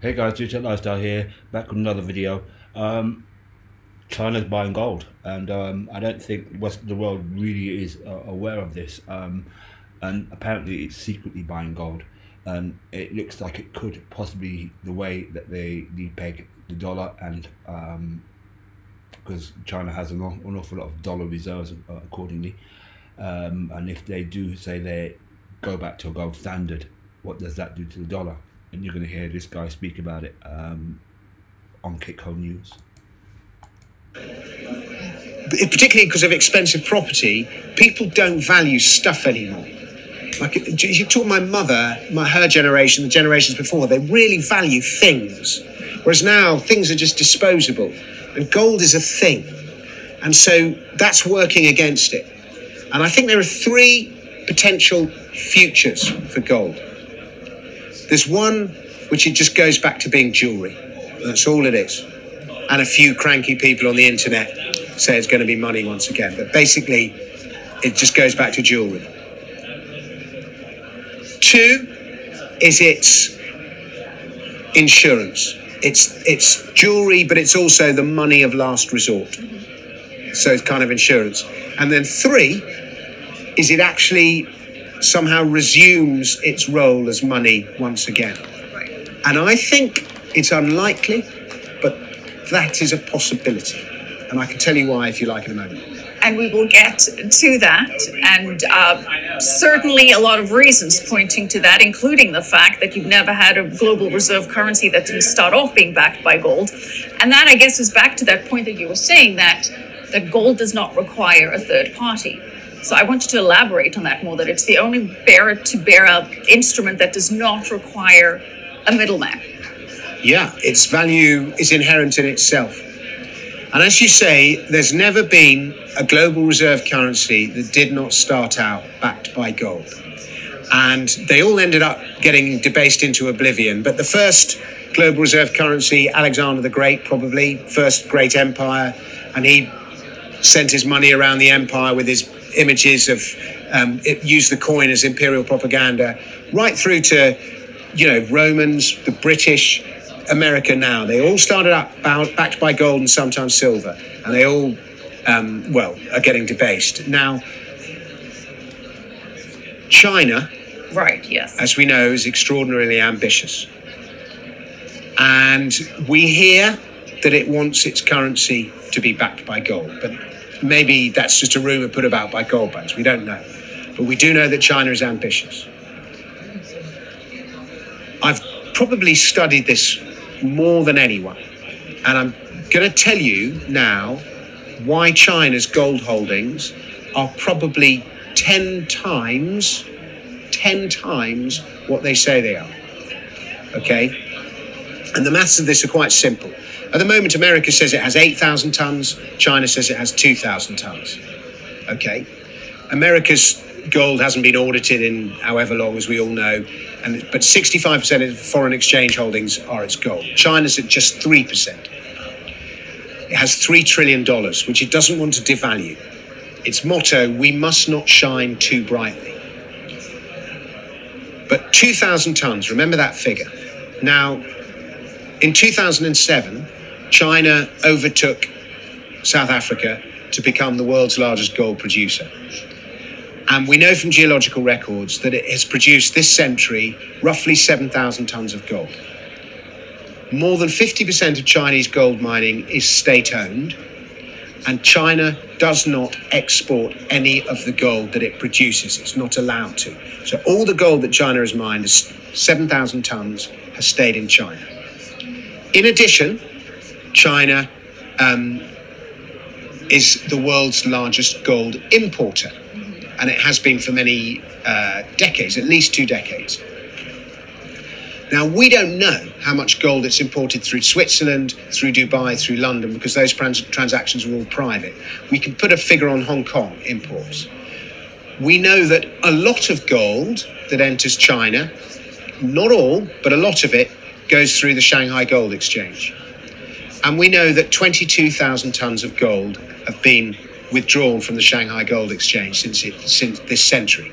Hey guys, Digital Lifestyle here, back with another video. China's buying gold, and I don't think the world really is aware of this. And apparently, it's secretly buying gold, and it looks like it could possibly the way that they depeg the dollar, and because China has an awful lot of dollar reserves accordingly, and if they do say they go back to a gold standard, what does that do to the dollar? And you're going to hear this guy speak about it on Kitco News. Particularly because of expensive property, people don't value stuff anymore. Like, you talk to my mother, her generation, the generations before, they really value things. Whereas now, things are just disposable. And gold is a thing. And so that's working against it. And I think there are three potential futures for gold. There's one which it just goes back to being jewellery. That's all it is. And a few cranky people on the internet say it's going to be money once again. But basically, it just goes back to jewellery. Two is its insurance. It's jewellery, but it's also the money of last resort. So it's kind of insurance. And then three is it actually somehow resumes its role as money once again. And I think it's unlikely, but that is a possibility. And I can tell you why if you like in a moment. And we will get to that, and certainly a lot of reasons pointing to that, including the fact that you've never had a global reserve currency that didn't start off being backed by gold. And that, I guess, is back to that point that you were saying, that gold does not require a third party. So I want you to elaborate on that more, that it's the only bearer-to-bearer instrument that does not require a middleman. Yeah, its value is inherent in itself. And as you say, there's never been a global reserve currency that did not start out backed by gold. And they all ended up getting debased into oblivion. But the first global reserve currency, Alexander the Great, probably, first great empire, and he sent his money around the empire with his images of, it used the coin as imperial propaganda, right through to, Romans, the British, America now. They all started up backed by gold and sometimes silver, and they all, are getting debased. Now, China, right, yes, as we know, is extraordinarily ambitious. And we hear that it wants its currency to be backed by gold, but maybe that's just a rumour put about by gold bugs. We don't know. But we do know that China is ambitious. I've probably studied this more than anyone. And I'm going to tell you now why China's gold holdings are probably 10 times what they say they are. Okay? And the maths of this are quite simple. At the moment, America says it has 8,000 tons. China says it has 2,000 tons. Okay. America's gold hasn't been audited in however long, as we all know. But 65% of foreign exchange holdings are its gold. China's at just 3%. It has $3 trillion, which it doesn't want to devalue. Its motto, we must not shine too brightly. But 2,000 tons, remember that figure. Now, in 2007, China overtook South Africa to become the world's largest gold producer. And we know from geological records that it has produced this century roughly 7,000 tons of gold. More than 50% of Chinese gold mining is state-owned, and China does not export any of the gold that it produces. It's not allowed to. So all the gold that China has mined, is 7,000 tons, has stayed in China. In addition, China is the world's largest gold importer, and it has been for many decades, at least 2 decades. Now, we don't know how much gold it's imported through Switzerland, through Dubai, through London, because those transactions are all private. We can put a figure on Hong Kong imports. We know that a lot of gold that enters China, not all, but a lot of it, goes through the Shanghai Gold Exchange. And we know that 22,000 tons of gold have been withdrawn from the Shanghai Gold Exchange since this century.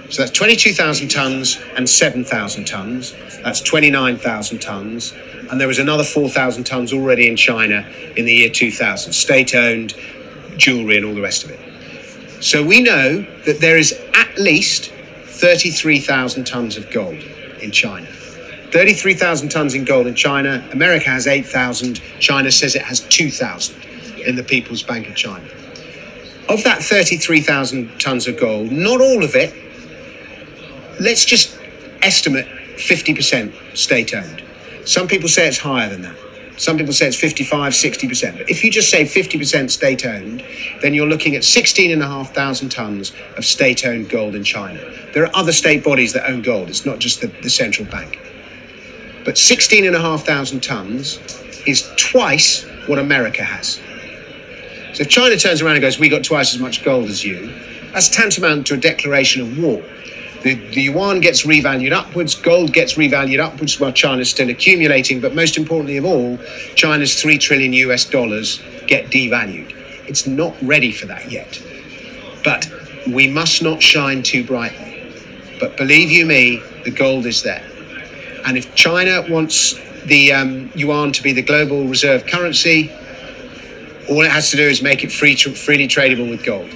So that's 22,000 tonnes and 7,000 tonnes. That's 29,000 tonnes. And there was another 4,000 tonnes already in China in the year 2000, state-owned jewellery and all the rest of it. So we know that there is at least 33,000 tonnes of gold in China. 33,000 tonnes in gold in China. America has 8,000. China says it has 2,000 in the People's Bank of China. Of that 33,000 tonnes of gold, not all of it, let's just estimate 50% state-owned. Some people say it's higher than that. Some people say it's 55, 60%. But if you just say 50% state-owned, then you're looking at 16,500 tonnes of state-owned gold in China. There are other state bodies that own gold. It's not just the central bank. But 16,500 tonnes is twice what America has. So if China turns around and goes, we got twice as much gold as you, that's tantamount to a declaration of war. The yuan gets revalued upwards, gold gets revalued upwards while China's still accumulating, but most importantly of all, China's $3 trillion US get devalued. It's not ready for that yet. But we must not shine too brightly. But believe you me, the gold is there. And if China wants the yuan to be the global reserve currency, all it has to do is make it freely tradable with gold.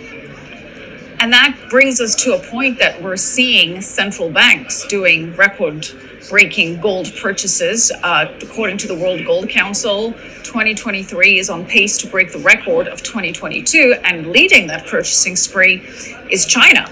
And that brings us to a point that we're seeing central banks doing record-breaking gold purchases. According to the World Gold Council, 2023 is on pace to break the record of 2022, and leading that purchasing spree is China.